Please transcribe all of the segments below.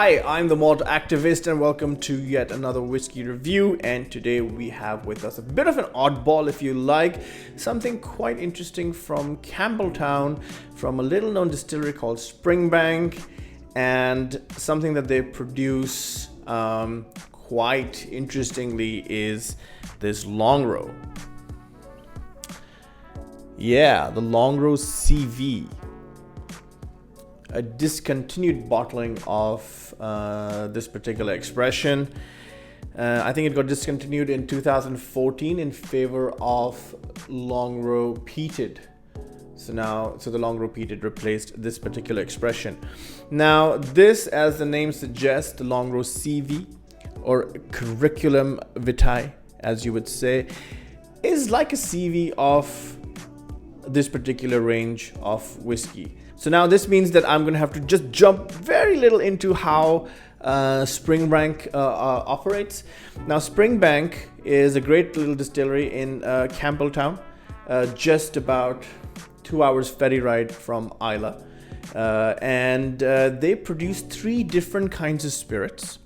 Hi, I'm the Malt Activist and welcome to yet another whiskey review. And today we have with us a bit of an oddball, if you like, something quite interesting from Campbeltown, from a little known distillery called Springbank, and something that they produce quite interestingly is this Longrow. Yeah, the Longrow CV. A discontinued bottling of this particular expression. I think it got discontinued in 2014 in favor of Longrow Peated. So the Longrow Peated replaced this particular expression. Now, this, as the name suggests, the Longrow CV, or curriculum vitae, as you would say, is like a CV of this particular range of whiskey. So now this means that I'm going to have to just jump very little into how Springbank operates. Now, Springbank is a great little distillery in Campbeltown, just about 2 hours ferry ride from Isla. And they produce 3 different kinds of spirits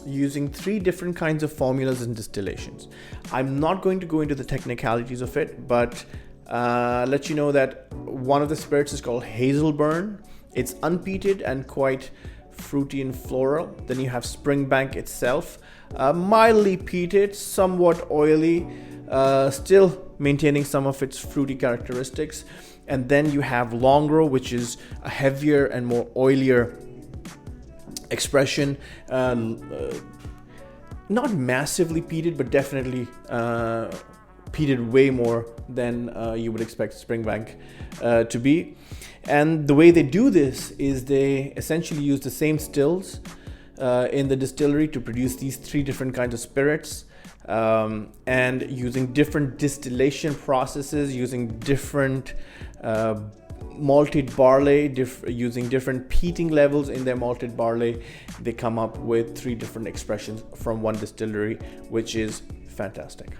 using 3 different kinds of formulas and distillations. I'm not going to go into the technicalities of it, but let you know that one of the spirits is called Hazelburn. It's unpeated and quite fruity and floral. Then you have Springbank itself, mildly peated, somewhat oily, still maintaining some of its fruity characteristics. And then you have Longrow, which is a heavier and more oilier expression, not massively peated, but definitely peated way more than you would expect Springbank to be. And the way they do this is they essentially use the same stills in the distillery to produce these 3 different kinds of spirits, and using different distillation processes, using different malted barley, using different peating levels in their malted barley, they come up with 3 different expressions from one distillery, which is fantastic.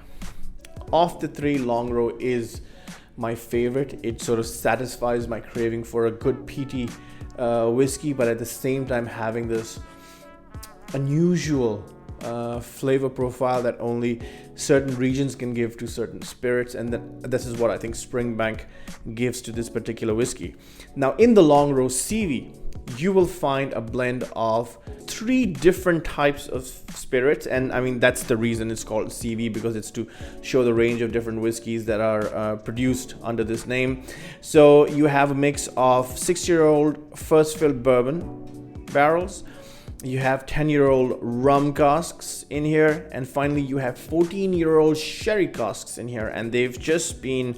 Of the 3, Longrow is my favorite. It sort of satisfies my craving for a good peaty whiskey, but at the same time having this unusual flavor profile that only certain regions can give to certain spirits, and this is what I think Springbank gives to this particular whiskey. Now, in the Longrow CV, you will find a blend of 3 different types of spirits, and I mean that's the reason it's called CV, because it's to show the range of different whiskeys that are produced under this name. So you have a mix of 6-year-old first fill bourbon barrels, you have 10-year-old rum casks in here, and finally you have 14-year-old sherry casks in here, and they've just been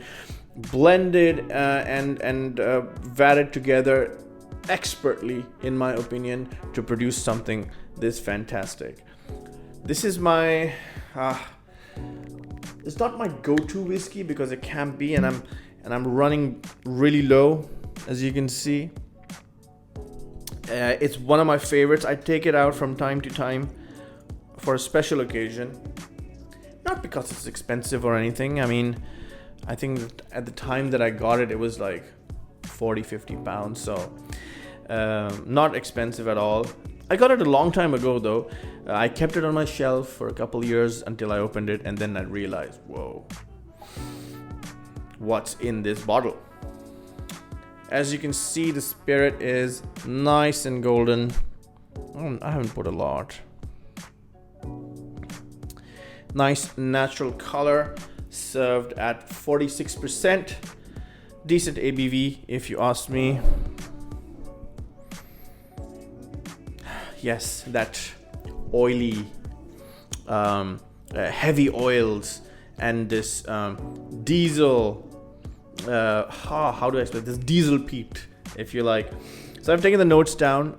blended and vatted together expertly, in my opinion, to produce something this fantastic. This is my it's not my go-to whiskey because it can't be, and I'm running really low, as you can see. It's one of my favorites. I take it out from time to time for a special occasion, not because it's expensive or anything. I mean, I think that at the time that I got it, it was like 40-50 pounds, so not expensive at all. I got it a long time ago though. I kept it on my shelf for a couple years until I opened it, and then I realized, whoa, what's in this bottle? As you can see, the spirit is nice and golden. I haven't put a lot. Nice natural color, served at 46%. Decent ABV, if you ask me. Yes, that oily, heavy oils, and this diesel. How do I explain this? Diesel peat, if you like. So I've taken the notes down.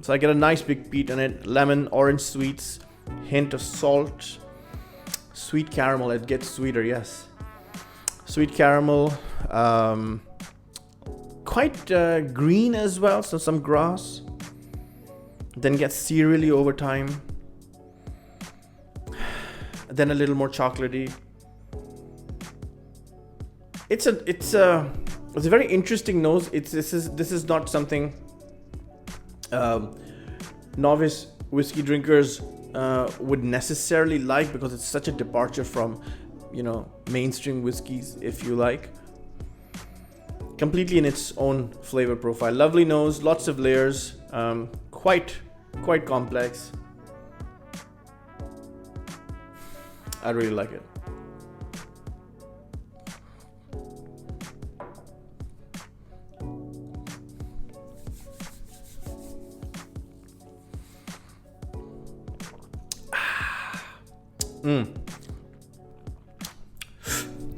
So I get a nice big peat on it. Lemon, orange sweets, hint of salt, sweet caramel. It gets sweeter, yes. Sweet caramel, quite green as well. So some grass. Then gets cereally over time. Then a little more chocolatey. It's a very interesting nose. This is not something novice whiskey drinkers would necessarily like, because it's such a departure from, mainstream whiskeys, if you like. Completely in its own flavor profile. Lovely nose, lots of layers, quite complex. I really like it.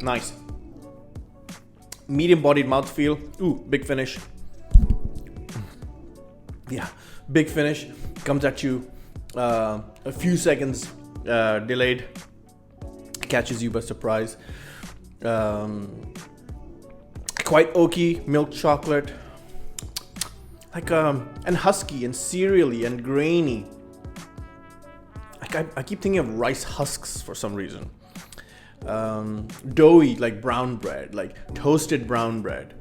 Nice. Medium-bodied mouthfeel. Ooh, big finish. Yeah, big finish. Comes at you a few seconds delayed. Catches you by surprise. Quite oaky, milk chocolate. And husky and cereally and grainy. I keep thinking of rice husks for some reason. Doughy, like brown bread, like toasted brown bread.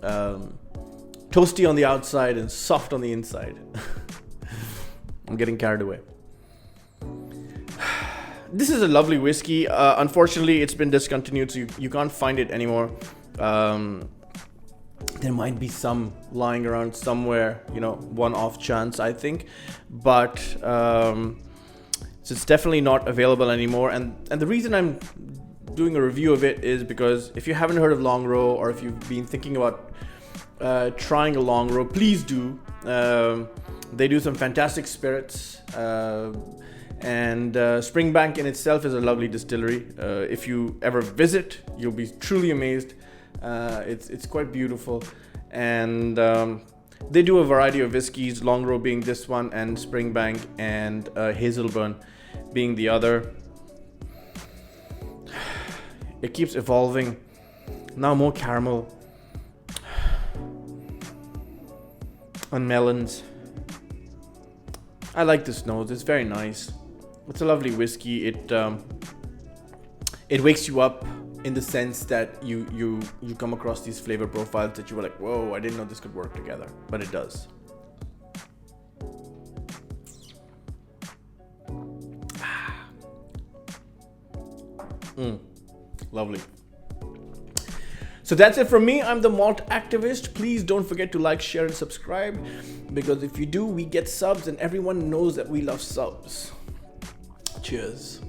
Toasty on the outside and soft on the inside. I'm getting carried away. This is a lovely whiskey. Unfortunately, it's been discontinued, so you can't find it anymore. There might be some lying around somewhere, one off chance, I think. But so it's definitely not available anymore. And the reason I'm doing a review of it is because if you haven't heard of Longrow, or if you've been thinking about trying a Longrow, please do. They do some fantastic spirits. And Springbank in itself is a lovely distillery. If you ever visit, you'll be truly amazed. It's quite beautiful. And they do a variety of whiskeys, Longrow being this one, and Springbank and Hazelburn being the other. It keeps evolving. Now more caramel and melons. I like this nose. It's very nice. It's a lovely whiskey. It wakes you up in the sense that you come across these flavor profiles that you were like, whoa, I didn't know this could work together, but it does. Lovely. So that's it from me. I'm the Malt Activist. Please don't forget to like, share, and subscribe, because if you do, we get subs, and everyone knows that we love subs. Cheers.